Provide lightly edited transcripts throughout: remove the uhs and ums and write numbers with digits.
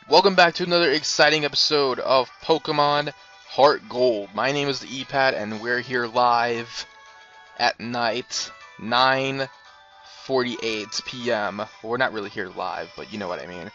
Welcome back to another exciting episode of Pokemon Heart Gold. My name is daEpad, and we're here live at night, 9:48 p.m. Well, we're not really here live, but you know what I mean.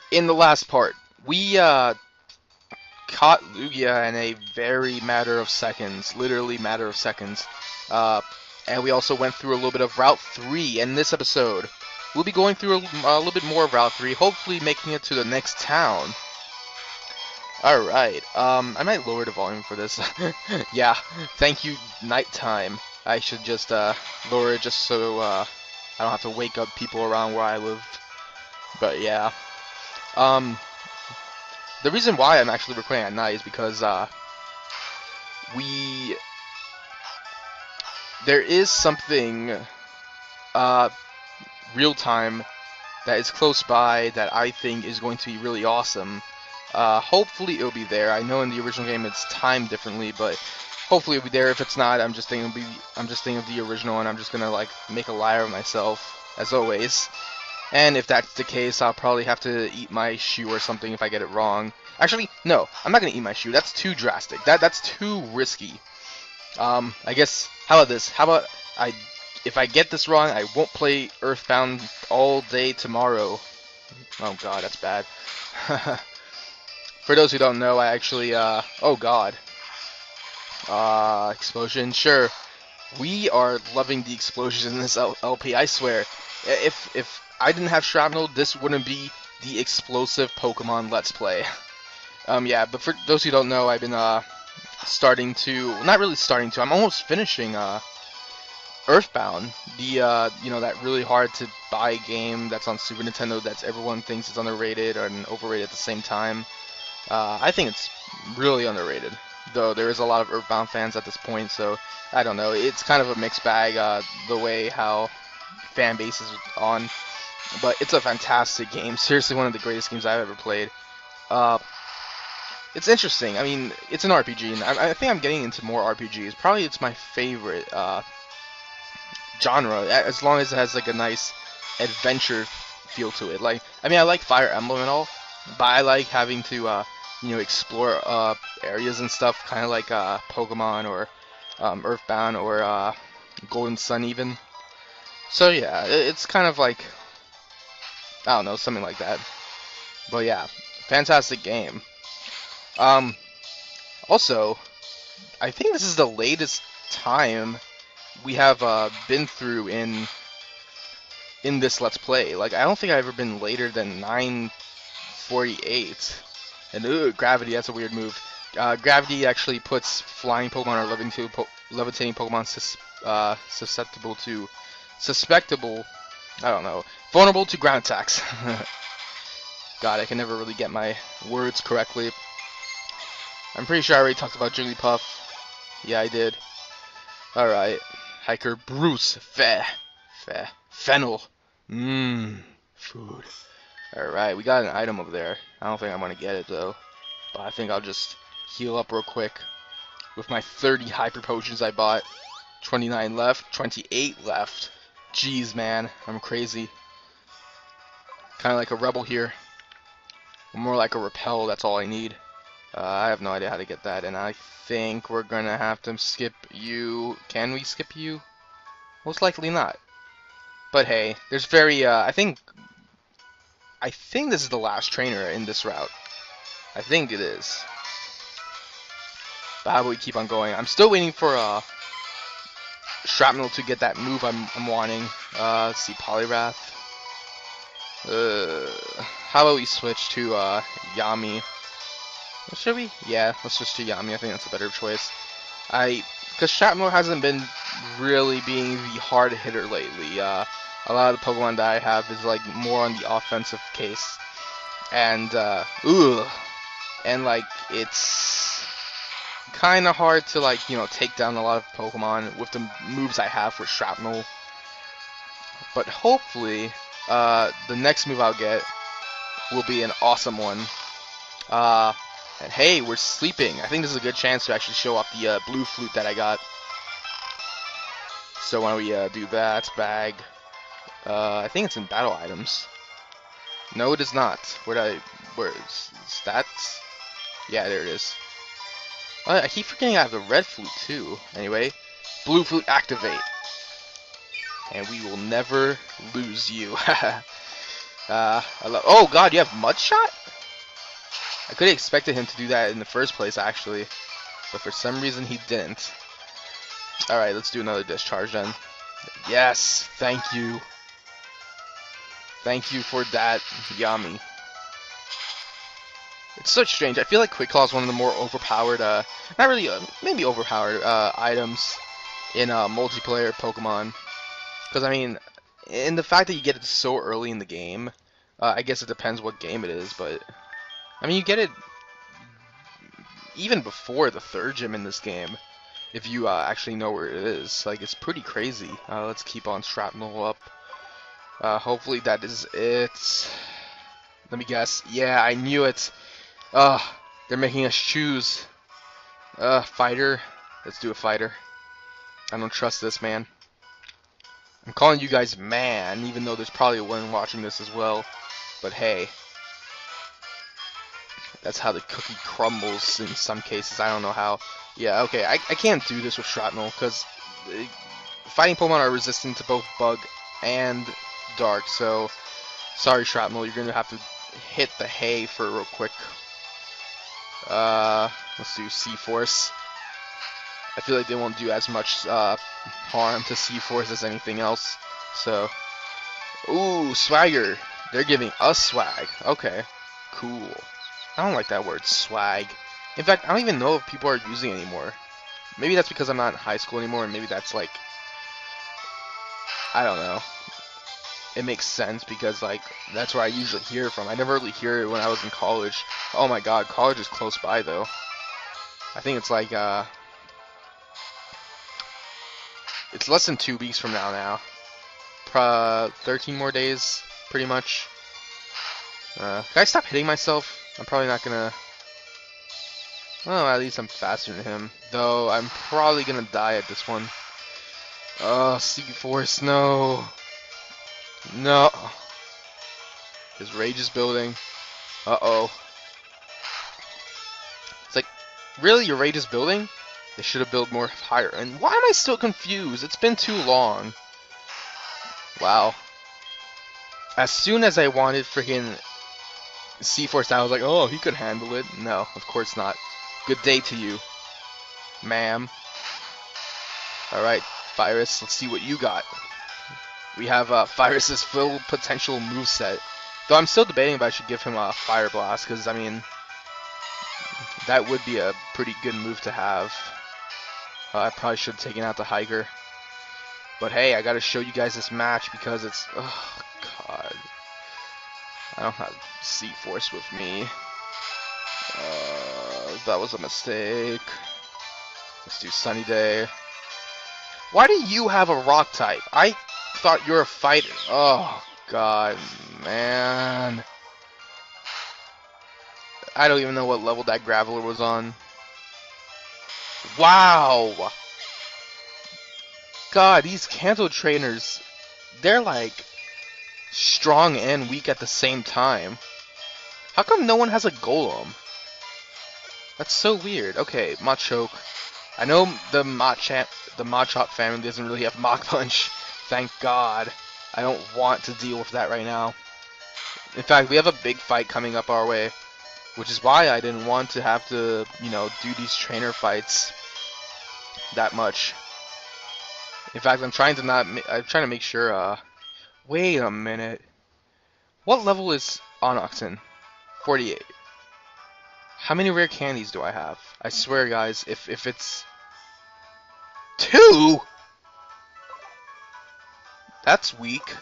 In the last part, we caught Lugia in a very matter of seconds, literally matter of seconds. And we also went through a little bit of Route 3. In this episode, we'll be going through a little bit more of Route 3, hopefully making it to the next town. Alright, I might lower the volume for this. Yeah, thank you, nighttime. I should just lower it just so I don't have to wake up people around where I live. But yeah. The reason why I'm actually recording at night is because we there is something real time that is close by that I think is going to be really awesome. Hopefully it'll be there. I know in the original game it's timed differently, but hopefully it'll be there. If it's not, I'm just thinking of the original, and I'm just gonna like make a liar of myself as always. And if that's the case, I'll probably have to eat my shoe or something if I get it wrong. Actually, no, I'm not gonna eat my shoe. That's too drastic. That's too risky. I guess. How about this? How about if I get this wrong, I won't play Earthbound all day tomorrow. Oh God, that's bad. For those who don't know, I actually. Oh God. Explosion. Sure. We are loving the explosions in this LP. I swear. If I didn't have shrapnel, this wouldn't be the explosive Pokemon Let's Play. Yeah, but for those who don't know, I've been starting to, not really starting to, I'm almost finishing Earthbound, the that really hard to buy game that's on Super Nintendo that's everyone thinks is underrated and overrated at the same time. I think it's really underrated, though there is a lot of Earthbound fans at this point, so I don't know. It's kind of a mixed bag the way how fan base is on, but it's a fantastic game. Seriously, one of the greatest games I've ever played. It's interesting. I mean, it's an RPG, and I think I'm getting into more RPGs. Probably it's my favorite genre, as long as it has like a nice adventure feel to it. Like, I mean, I like Fire Emblem and all, but I like having to explore areas and stuff, kind of like Pokemon or Earthbound or Golden Sun even. So yeah, it's kind of like, I don't know, something like that. But yeah, fantastic game. Um, Also, I think this is the latest time we have been through in this Let's Play. Like, I don't think I've ever been later than 9:48. And gravity, that's a weird move. Gravity actually puts flying Pokemon or levitating Pokemon suspectable, I don't know, vulnerable to ground attacks. God, I can never really get my words correctly. I'm pretty sure I already talked about Jigglypuff. Yeah, I did. Alright. Hiker Bruce. Fennel. Food. Alright, we got an item over there. I don't think I'm gonna get it though. But I think I'll just heal up real quick. With my 30 hyper potions I bought. 29 left. 28 left. Jeez, man. I'm crazy. Kinda like a rebel here. More like a repel, that's all I need. I have no idea how to get that, and I think we're gonna have to skip you. Can we skip you? Most likely not. But hey, there's I think this is the last trainer in this route. I think it is. But how about we keep on going? I'm still waiting for Shrapnel to get that move I'm wanting. Let's see, Poliwrath. How about we switch to Yami? Should we? Yeah, let's switch to Yami. I think that's a better choice. Because Shrapnel hasn't been really being the hard hitter lately. A lot of the Pokemon that I have is like more on the offensive case, and like it's kind of hard to like take down a lot of Pokemon with the moves I have for Shrapnel. But hopefully, the next move I'll get will be an awesome one. And hey, we're sleeping. I think this is a good chance to actually show off the blue flute that I got. So why don't we do that? Bag. I think it's in battle items. No, it is not. Where is stats? Yeah, there it is. I keep forgetting I have the red flute too. Anyway, blue flute activate. And we will never lose you. Oh god, you have mud shot? I could have expected him to do that in the first place, actually. But for some reason, he didn't. Alright, let's do another discharge then. Yes, thank you. Thank you for that, Yami. It's so strange. I feel like Quick Claw is one of the more overpowered, not really, maybe overpowered, items in multiplayer Pokemon. Because, I mean, in the fact that you get it so early in the game, I guess it depends what game it is, but, I mean, you get it even before the third gym in this game, if you actually know where it is. Like, it's pretty crazy. Let's keep on Shrapnel up. Hopefully that is it. Let me guess. Yeah, I knew it. They're making us choose. Fighter. Let's do a fighter. I don't trust this, man. I'm calling you guys man, even though there's probably one watching this as well. But hey. That's how the cookie crumbles in some cases. I don't know how. Yeah, okay. I can't do this with Shrapnel, because fighting Pokemon are resistant to both Bug and Dark, so sorry, Shrapnel. You're going to have to hit the hay for real quick. Let's do C-Force. I feel like they won't do as much harm to C-Force as anything else. So, ooh, Swagger. They're giving us swag. Okay, cool. I don't like that word, swag. In fact, I don't even know if people are using it anymore. Maybe that's because I'm not in high school anymore, and maybe that's like, I don't know. It makes sense because, like, that's where I usually hear it from. I never really hear it when I was in college. Oh my god, college is close by, though. I think it's like, it's less than 2 weeks from now. 13 more days, pretty much. Can I stop hitting myself? I'm probably not gonna... Well, at least I'm faster than him. Though, I'm probably gonna die at this one. Oh, C-Force, no. No. His rage is building. Uh-oh. It's like, really? Your rage is building? They should have built more higher. And why am I still confused? It's been too long. Wow. As soon as I wanted freaking C-Force, I was like, oh, he could handle it. No, of course not. Good day to you, ma'am. Alright, Virus, let's see what you got. We have Virus's full potential moveset. Though I'm still debating if I should give him a Fire Blast, because, I mean, that would be a pretty good move to have. I probably should have taken out the Hiker. But hey, I gotta show you guys this match because it's... Oh, God. I don't have C-Force with me. That was a mistake. Let's do Sunny Day. Why do you have a Rock type? I thought you're a fighter. Oh, God, man. I don't even know what level that Graveler was on. Wow. God, these Kanto trainers, they're like strong and weak at the same time. How come no one has a Golem? That's so weird. Okay, Machoke. I know the Machop family doesn't really have Mach Punch. Thank God. I don't want to deal with that right now. In fact, we have a big fight coming up our way, which is why I didn't want to have to, you know, do these trainer fights that much. In fact, I'm trying to make sure. Wait a minute. What level is Onoxen? 48. How many rare candies do I have? I swear, guys, if it's 2, that's weak.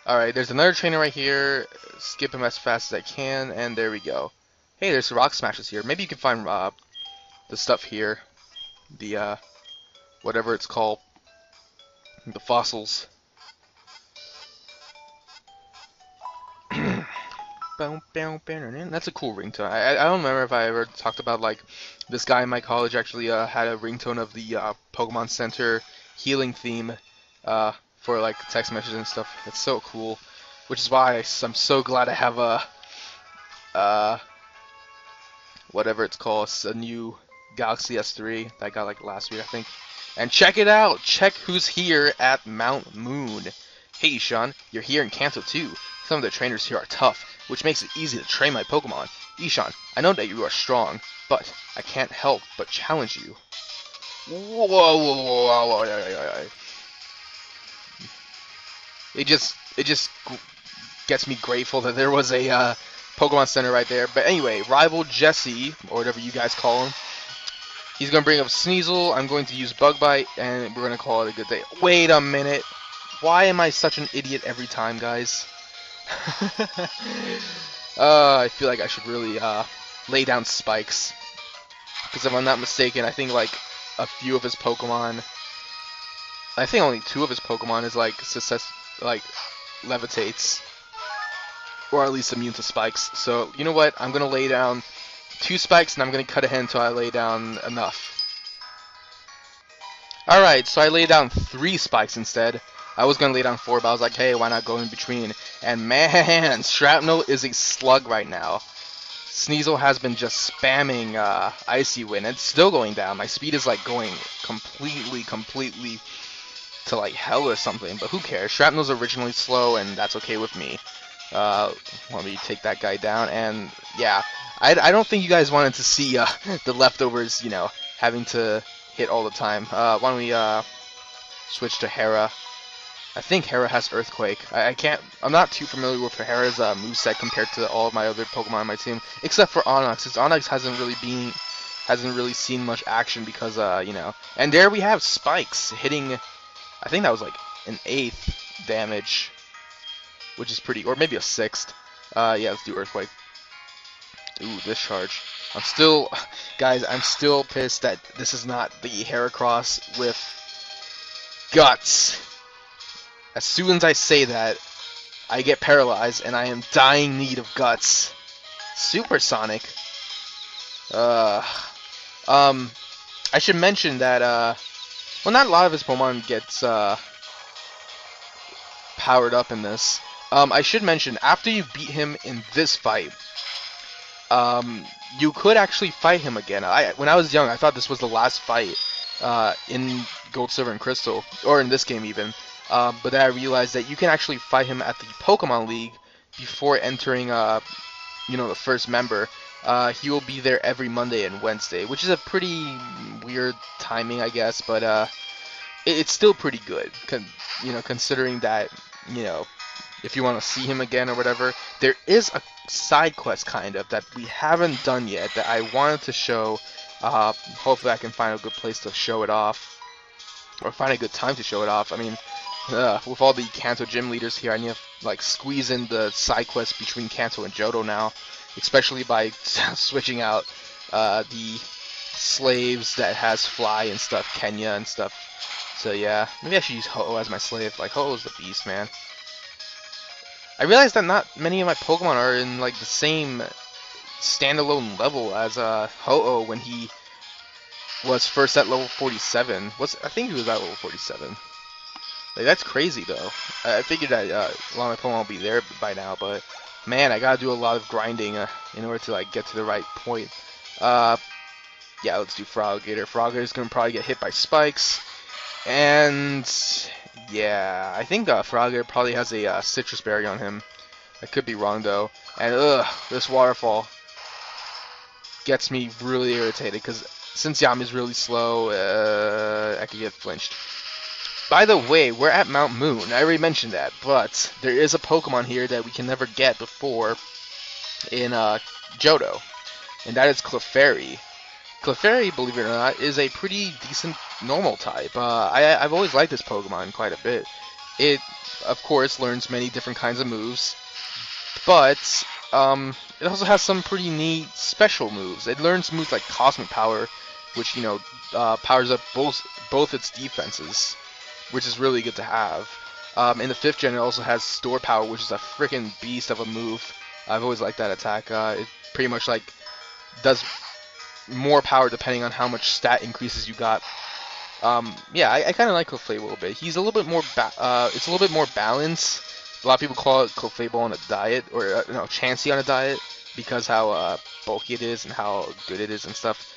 Alright, there's another trainer right here. Skip him as fast as I can, and there we go. Hey, there's Rock Smashes here. Maybe you can find the stuff here. The, whatever it's called. The fossils. That's a cool ringtone. I don't remember if I ever talked about, like, this guy in my college actually had a ringtone of the Pokemon Center healing theme for, like, text messages and stuff. It's so cool. which is why I'm so glad I have a whatever it's called, a new Galaxy S3 that I got like last week, I think. And check it out! Check who's here at Mt.Moon. Hey Ishan, you're here in Kanto too. Some of the trainers here are tough, which makes it easy to train my Pokemon. Ishan, I know that you are strong, but I can't help but challenge you. Whoa, whoa, whoa, whoa, whoa. It just gets me grateful that there was a Pokemon Center right there. But anyway, rival Jesse, or whatever you guys call him, he's going to bring up Sneasel. I'm going to use Bug Bite, and we're going to call it a good day. Wait a minute. Why am I such an idiot every time, guys? I feel like I should really lay down spikes. Because if I'm not mistaken, I think like a few of his Pokemon, I think only 2 of his Pokemon is like levitates. Or at least immune to spikes. So, you know what? I'm going to lay down 2 spikes, and I'm going to cut ahead until I lay down enough. Alright, so I laid down 3 spikes instead. I was going to lay down 4, but I was like, hey, why not go in between? And man, Shrapnel is a slug right now. Sneasel has been just spamming Icy Wind. It's still going down. My speed is like going completely to like hell or something. But who cares? Shrapnel's originally slow, and that's okay with me. Let me take that guy down, and yeah, I don't think you guys wanted to see the leftovers, you know, having to hit all the time. Why don't we switch to Hera? I think Hera has Earthquake. I'm not too familiar with Hera's moveset compared to all of my other Pokemon on my team, except for Onyx. Since Onyx hasn't really seen much action because you know. And there we have Spikes hitting. I think that was like an 8th damage. Which is pretty, or maybe a 6th. Yeah, let's do Earthquake. Ooh, Discharge. Guys, I'm still pissed that this is not the Heracross with Guts. As soon as I say that, I get paralyzed, and I am dying need of Guts. Supersonic. I should mention that, well, not a lot of his Pokemon gets, powered up in this. I should mention, after you beat him in this fight, you could actually fight him again. When I was young, I thought this was the last fight in Gold, Silver, and Crystal, or in this game even. But then I realized that you can actually fight him at the Pokemon League before entering, you know, the first member. He will be there every Monday and Wednesday, which is a pretty weird timing, I guess, but it's still pretty good, you know, considering that, you know, if you want to see him again or whatever. There is a side quest kind of that we haven't done yet that I wanted to show. Hopefully I can find a good place to show it off, or find a good time to show it off. I mean, with all the Kanto gym leaders here, I need to like squeeze in the side quest between Kanto and Johto now, especially by switching out the slaves that has Fly and stuff, Kenya and stuff. So yeah, maybe I should use Ho-Oh as my slave. Like, Ho-Oh's the beast, man. I realized that not many of my Pokemon are in like the same standalone level as Ho-Oh when he was first at level 47. I think he was at level 47. Like, that's crazy though. I figured that a lot of my Pokemon will be there by now, but man, I gotta do a lot of grinding in order to like get to the right point. Yeah, let's do Froggator. Froggator's gonna probably get hit by spikes. And yeah, I think Frogger probably has a Citrus Berry on him. I could be wrong though. And this waterfall gets me really irritated because since Yami's really slow, I could get flinched. By the way, we're at Mt.Moon. I already mentioned that, but there is a Pokemon here that we can never get before in Johto, and that is Clefairy. Clefairy, believe it or not, is a pretty decent normal type. I've always liked this Pokemon quite a bit. It, of course, learns many different kinds of moves, but it also has some pretty neat special moves. It learns moves like Cosmic Power, which, you know, powers up both its defenses, which is really good to have. In the 5th gen, it also has Store Power, which is a freaking beast of a move. I've always liked that attack. It pretty much like does more power depending on how much stat increases you got. Yeah, I kind of like Clefairy a little bit. He's a little bit more it's a little bit more balanced A lot of people call it Clefable on a diet, or no, Chansey on a diet, because how bulky it is and how good it is and stuff.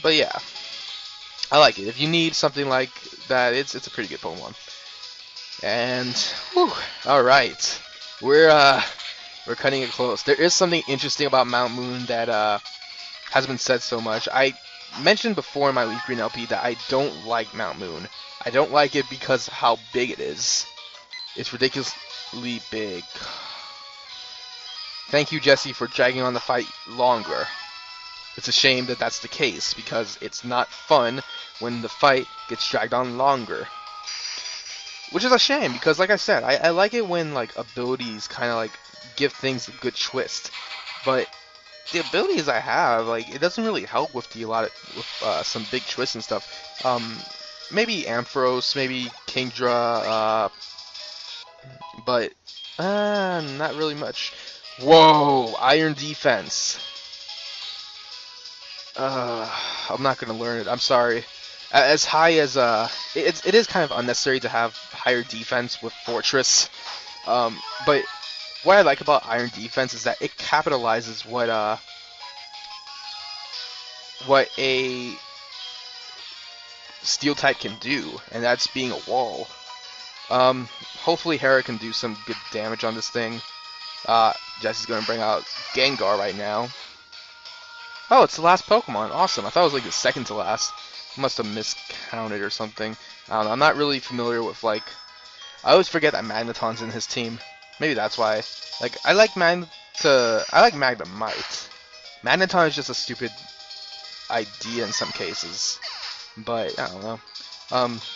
But yeah, I like it. If you need something like that, it's a pretty good Pokemon. And whew, all right, we're cutting it close. There is something interesting about Mt.Moon that hasn't been said so much. I mentioned before in my Leaf Green LP that I don't like Mt.Moon. I don't like it because how big it is. It's ridiculously big. Thank you, Jesse, for dragging on the fight longer. It's a shame that that's the case, because it's not fun when the fight gets dragged on longer. Which is a shame, because like I said, I like it when like abilities kind of like give things a good twist. But the abilities I have, like, it doesn't really help with some big twists and stuff. Maybe Ampharos, maybe Kingdra, but not really much. Whoa, Iron Defense. I'm not gonna learn it. I'm sorry. As high as it is kind of unnecessary to have higher defense with Fortress. But what I like about Iron Defense is that it capitalizes what a Steel type can do, and that's being a wall. Hopefully Hera can do some good damage on this thing. Jesse's gonna bring out Gengar right now. Oh, it's the last Pokemon. Awesome. I thought it was like the second to last. Must have miscounted or something. I don't know. I'm not really familiar with, like... I always forget that Magneton's in his team. Maybe that's why. Like, I like Magnemite. Magneton is just a stupid idea in some cases. But, I don't know.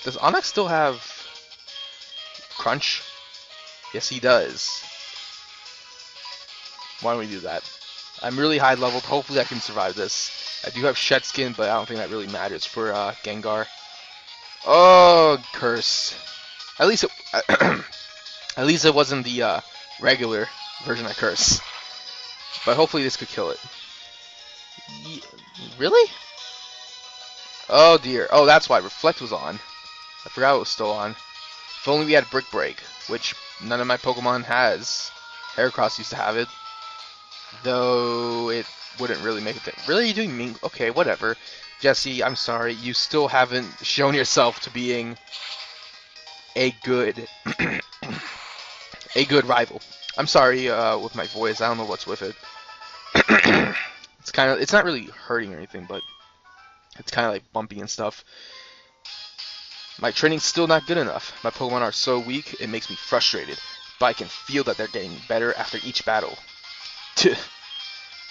Does Onyx still have Crunch? Yes, he does. Why don't we do that? I'm really high leveled. Hopefully I can survive this. I do have Shed Skin, but I don't think that really matters for Gengar. Oh, curse. At least it wasn't the regular version of Curse. But hopefully this could kill it. Really? Oh dear. Oh, that's why Reflect was on. I forgot it was still on. If only we had Brick Break, which none of my Pokemon has. Heracross used to have it. Though it wouldn't really make a thing. Really, are you doing mean? Okay, whatever. Jesse, I'm sorry. You still haven't shown yourself to being a good a good rival. I'm sorry with my voice. I don't know what's with it. It's not really hurting or anything, but it's kind of like bumpy and stuff. My training's still not good enough. My Pokemon are so weak, it makes me frustrated. But I can feel that they're getting better after each battle.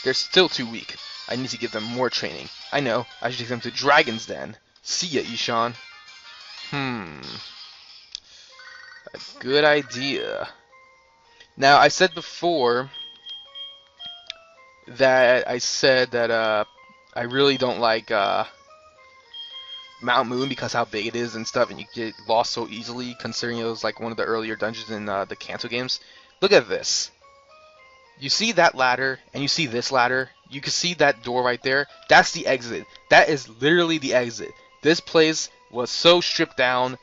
They're still too weak. I need to give them more training. I know. I should take them to Dragon's Den. See ya, Ishan. A good idea. Now, I said before that I really don't like Mt.Moon because how big it is and stuff, and you get lost so easily, considering it was like one of the earlier dungeons in the Kanto games. Look at this. You see that ladder, and you see this ladder. You can see that door right there. That's the exit. That is literally the exit. This place was so stripped down,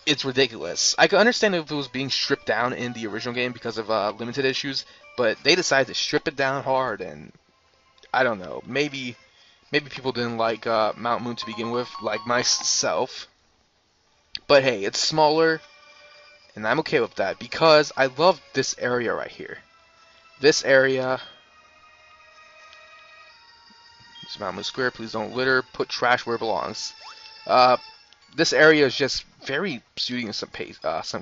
it's ridiculous. I could understand if it was being stripped down in the original game because of limited issues, but they decided to strip it down hard, and I don't know. Maybe people didn't like Mt.Moon to begin with, like myself. But hey, it's smaller, and I'm okay with that because I love this area right here. This area. This Mt.Moon Square, please don't litter. Put trash where it belongs. This area is just very suiting in some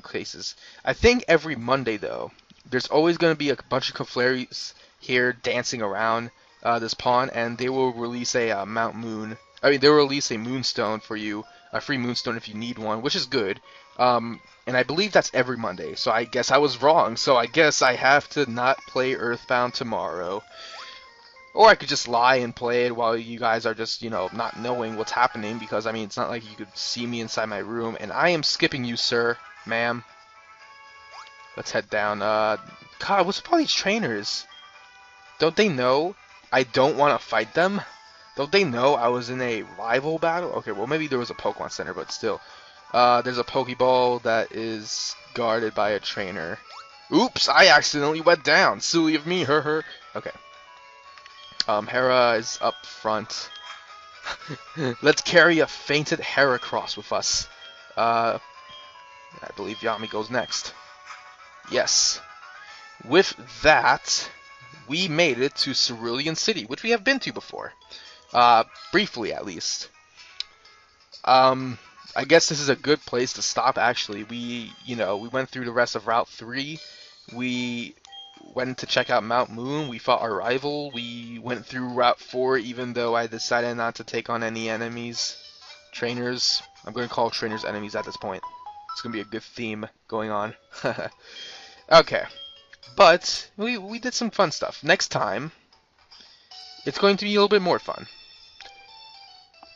cases. I think every Monday, though, there's always going to be a bunch of Conflaries here dancing around this pond, and they will release a Mt.Moon. I mean, they will release a Moonstone for you, a free Moonstone if you need one, which is good. And I believe that's every Monday, so I guess I was wrong. So I guess I have to not play Earthbound tomorrow. Or I could just lie and play it while you guys are just, not knowing what's happening, because, I mean, it's not like you could see me inside my room, and I am skipping you, sir, ma'am. Let's head down. God, what's with all these trainers? Don't they know I don't want to fight them? Don't they know I was in a rival battle? Okay, well, maybe there was a Pokemon Center, but still. There's a Pokeball that is guarded by a trainer. Oops, I accidentally went down. Silly of me, her. Okay. Hera is up front. Let's carry a fainted Hera cross with us. I believe Yami goes next. Yes. With that, we made it to Cerulean City, which we have been to before. Briefly, at least. I guess this is a good place to stop, actually. We went through the rest of Route 3. We went to check out Mt.Moon. We fought our rival. We went through Route 4, even though I decided not to take on any enemies. Trainers. I'm going to call trainers enemies at this point. It's going to be a good theme going on. Okay. But we did some fun stuff. Next time, it's going to be a little bit more fun.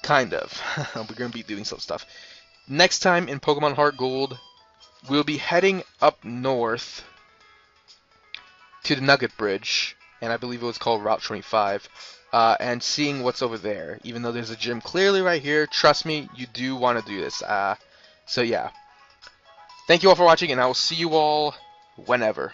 Kind of. We're going to be doing some stuff. Next time in Pokemon Heart Gold, we'll be heading up north to the Nugget Bridge, and I believe it was called Route 25, and seeing what's over there. Even though there's a gym clearly right here, trust me, you do want to do this. So yeah. Thank you all for watching, and I will see you all whenever.